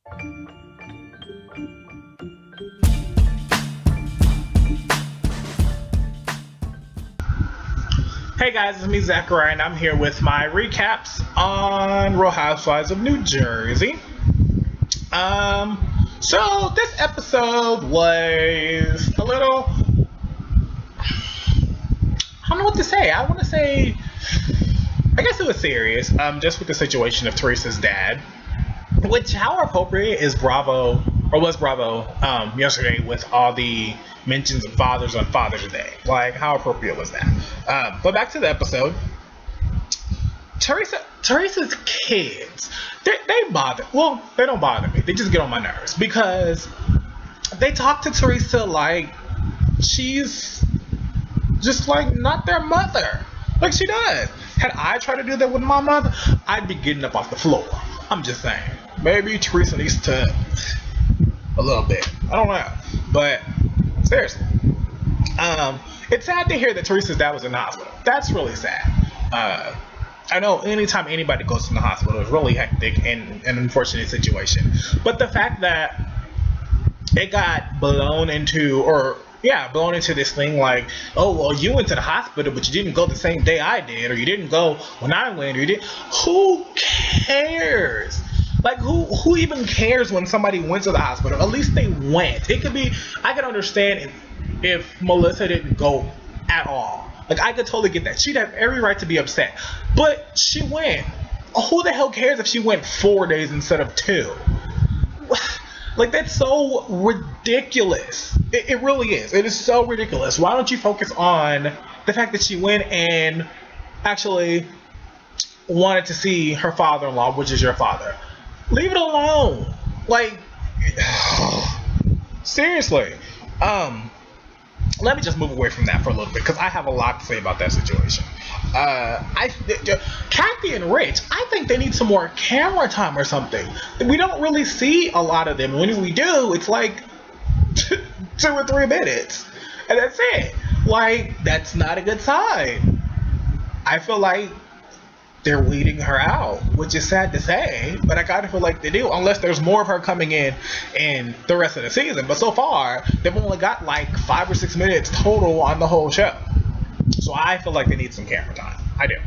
Hey guys, it's me Zachariah, and I'm here with my recaps on Real Housewives of New Jersey. So this episode was a little, I don't know what to say. I guess it was serious, just with the situation of Teresa's dad, which how appropriate is Bravo, or was Bravo, yesterday with all the mentions of fathers on Father's Day. Like, how appropriate was that? But back to the episode. Teresa's kids, they bother. Well, they don't bother me. They just get on my nerves because they talk to Teresa like she's just like not their mother. Like she does. Had I tried to do that with my mother, I'd be getting up off the floor. I'm just saying. Maybe Teresa needs to a little bit. I don't know. But seriously. It's sad to hear that Teresa's dad was in the hospital. That's really sad. I know anytime anybody goes to the hospital, it's really hectic and an unfortunate situation. But the fact that it got blown into this thing like, oh, well, you went to the hospital, but you didn't go the same day I did, or you didn't go when I went, or you didn't. Who cares? Like, who even cares when somebody went to the hospital? At least they went. It could be, I could understand if Melissa didn't go at all. Like, I could totally get that. She'd have every right to be upset. But she went. Who the hell cares if she went 4 days instead of 2? Like, that's so ridiculous. It really is. It is so ridiculous. Why don't you focus on the fact that she went and actually wanted to see her father-in-law, which is your father? Leave it alone. Like, seriously. Let me just move away from that for a little bit because I have a lot to say about that situation. Kathy and Rich, I think they need some more camera time or something. We don't really see a lot of them. When we do, it's like 2 or 3 minutes. And that's it. Like, that's not a good sign. I feel like they're weeding her out, which is sad to say, but I kind of feel like they do, unless there's more of her coming in the rest of the season. But so far, they've only got like 5 or 6 minutes total on the whole show. So I feel like they need some camera time. I do.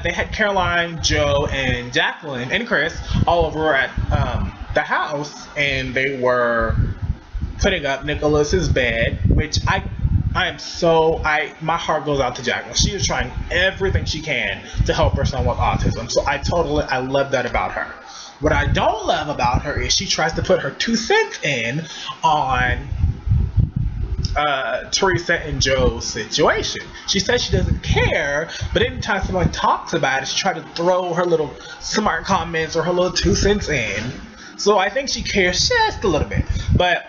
They had Caroline, Joe, and Jacqueline, and Chris all over at the house, and they were putting up Nicholas's bed, which my heart goes out to Jacqueline. She is trying everything she can to help her son with autism. So I love that about her. What I don't love about her is she tries to put her 2 cents in on Teresa and Joe's situation. She says she doesn't care, but anytime someone talks about it, she tries to throw her little smart comments or her little 2 cents in. So I think she cares just a little bit. But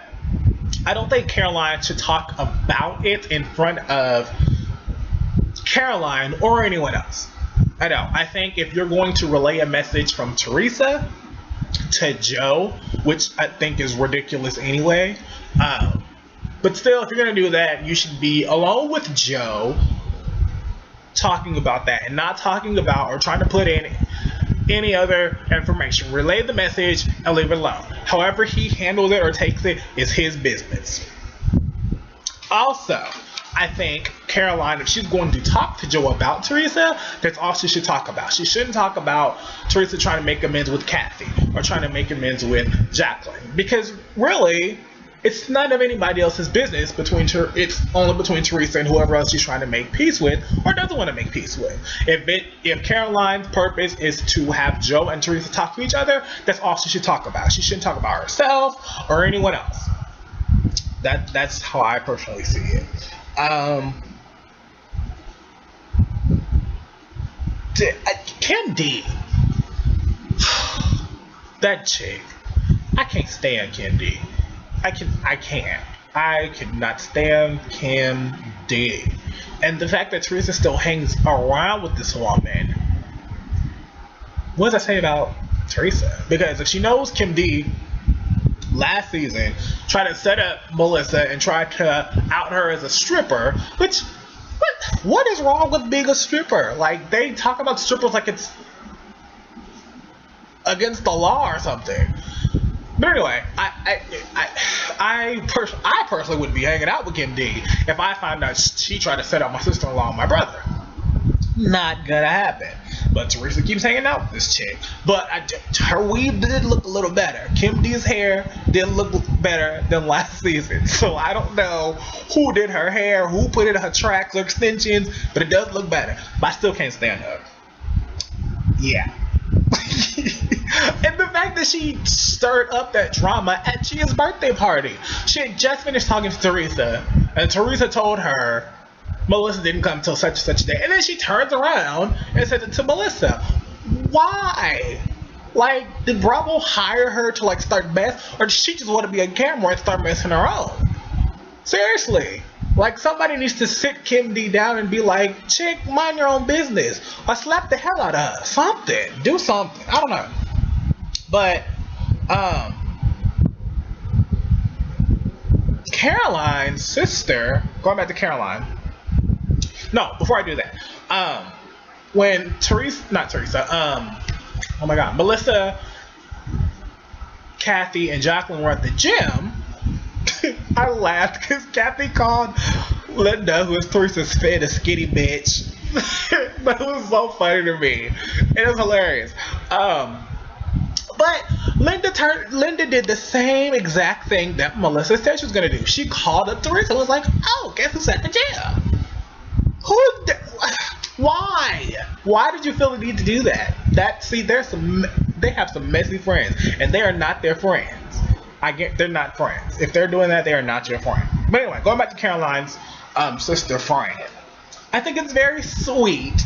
I don't think Caroline should talk about it in front of Caroline or anyone else. I know. I think if you're going to relay a message from Teresa to Joe, which I think is ridiculous anyway, but still, if you're going to do that, you should be alone with Joe talking about that and not talking about or trying to put in any other information. Relay the message and leave it alone. However he handles it or takes it is his business. Also, I think Caroline, if she's going to talk to Joe about Teresa, that's all she should talk about. She shouldn't talk about Teresa trying to make amends with Kathy or trying to make amends with Jacqueline, because really, it's none of anybody else's business. It's only between Teresa and whoever else she's trying to make peace with or doesn't want to make peace with. If Caroline's purpose is to have Joe and Teresa talk to each other, that's all she should talk about. She shouldn't talk about herself or anyone else. That's how I personally see it. Kim D. That chick. I can't stand Kim D. I can't. I cannot stand Kim D. And the fact that Teresa still hangs around with this woman, what does that say about Teresa? Because if she knows Kim D last season tried to set up Melissa and tried to out her as a stripper, which, what? What is wrong with being a stripper? Like, they talk about strippers like it's against the law or something. But anyway, I personally wouldn't be hanging out with Kim D if I found out she tried to set up my sister-in-law and my brother. Not gonna happen. But Teresa keeps hanging out with this chick. But her weave did look a little better. Kim D's hair did look better than last season. So I don't know who did her hair, who put in her tracks or extensions, but it does look better. But I still can't stand her. Yeah. And the fact that she stirred up that drama at Gia's birthday party. She had just finished talking to Teresa, and Teresa told her Melissa didn't come till such and such a day. And then she turns around and said it to Melissa. Why? Like, did Bravo hire her to, like, start mess? Or did she just want to be on camera and start messing her own? Seriously. Like, somebody needs to sit Kim D down and be like, chick, mind your own business. Or slap the hell out of her. Something. Do something. I don't know. But, Caroline's sister, going back to Caroline. No, before I do that, when Melissa, Kathy, and Jacqueline were at the gym, I laughed because Kathy called Linda, who is Teresa's fit, a skinny bitch. That was so funny to me. It was hilarious. But Linda did the same exact thing that Melissa said she was gonna do. She called up Teresa and was like, "Oh, guess who's at the gym?" Why? Why did you feel the need to do that? They have some messy friends, and they are not their friends. They're not friends. If they're doing that, they are not your friend. But anyway, going back to Caroline's sister friend, I think it's very sweet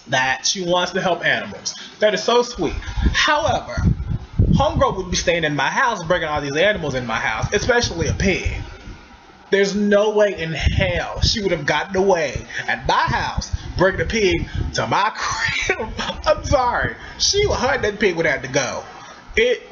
that she wants to help animals. That is so sweet. However, homegirl would be staying in my house, bringing all these animals in my house, especially a pig. There's no way in hell she would have gotten away at my house, bringing a pig to my crib. I'm sorry. That pig would have to go.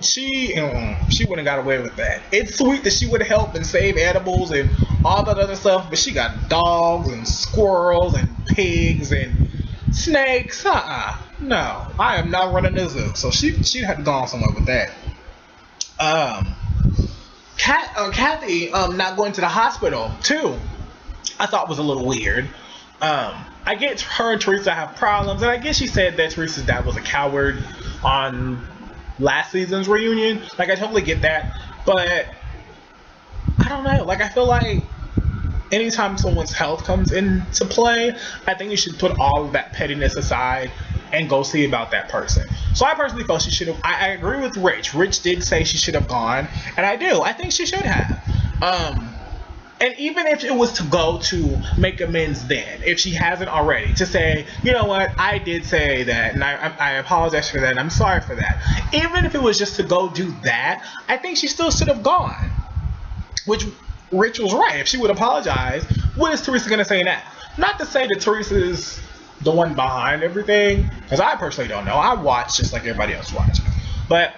She wouldn't have got away with that. It's sweet that she would help and save animals and all that other stuff, but she got dogs and squirrels and pigs and snakes. No, I am not running a zoo. So she'd have to go on somewhere with that. Kathy not going to the hospital too, I thought was a little weird. I get her and Teresa have problems, and I guess she said that Teresa's dad was a coward on last season's reunion. Like, I totally get that, but I don't know. Like, I feel like anytime someone's health comes into play, I think you should put all of that pettiness aside and go see about that person. So I personally felt she should have. I agree with Rich. Rich did say she should have gone, and I do. I think she should have. And even if it was to go to make amends then, if she hasn't already, to say, you know what, I did say that, and I apologize for that, and I'm sorry for that. Even if it was just to go do that, I think she still should have gone. Which Rich was right. If she would apologize, what is Teresa going to say now? Not to say that Teresa's the one behind everything, because I personally don't know. I watch just like everybody else watches. But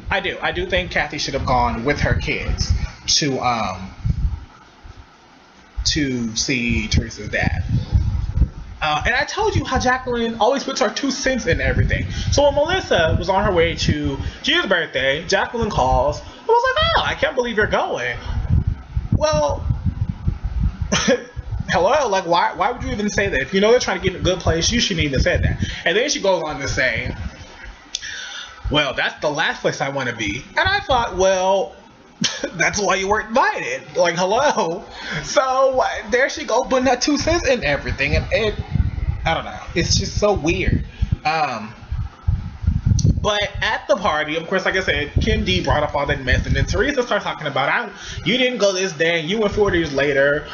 I do think Kathy should have gone with her kids to see Teresa's dad. And I told you how Jacqueline always puts her 2 cents in everything. So when Melissa was on her way to Gia's birthday, Jacqueline calls and was like, "Oh, I can't believe you're going." Well, hello, like, why would you even say that? If you know they're trying to get in a good place, you shouldn't even say that. And then she goes on to say, "Well, that's the last place I want to be." And I thought, well, that's why you weren't invited. Like, hello. So there she go, putting that 2 cents in everything, and I don't know. It's just so weird. But at the party, of course, like I said, Kim D brought up all that mess, and then Teresa started talking about, you didn't go this day, and you went 4 days later.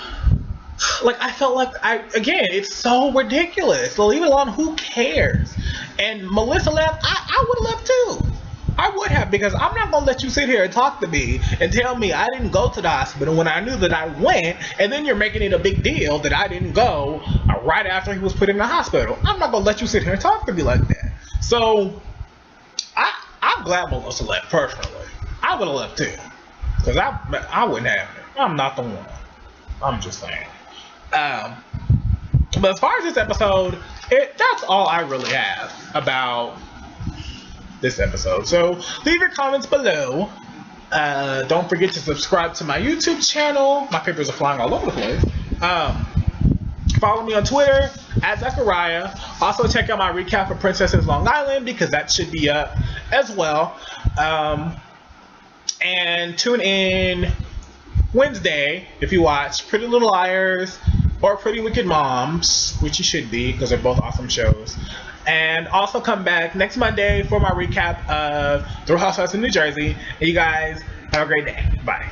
Like, I felt like, again, it's so ridiculous. So leave it alone. Who cares? And Melissa left. I would have left too. I would have, because I'm not going to let you sit here and talk to me and tell me I didn't go to the hospital when I knew that I went, and then you're making it a big deal that I didn't go right after he was put in the hospital. I'm not going to let you sit here and talk to me like that. So, I'm glad Melissa left, personally. I would have left too, because I wouldn't have it. I'm not the one. I'm just saying. But as far as this episode, that's all I really have about this episode. So leave your comments below. Don't forget to subscribe to my YouTube channel. My papers are flying all over the place. Follow me on Twitter at Zachariah. Also check out my recap for Princesses Long Island because that should be up as well. And tune in Wednesday if you watch Pretty Little Liars or Pretty Wicked Moms, which you should be because they're both awesome shows. And also come back next Monday for my recap of The Housewives in New Jersey. And you guys have a great day. Bye.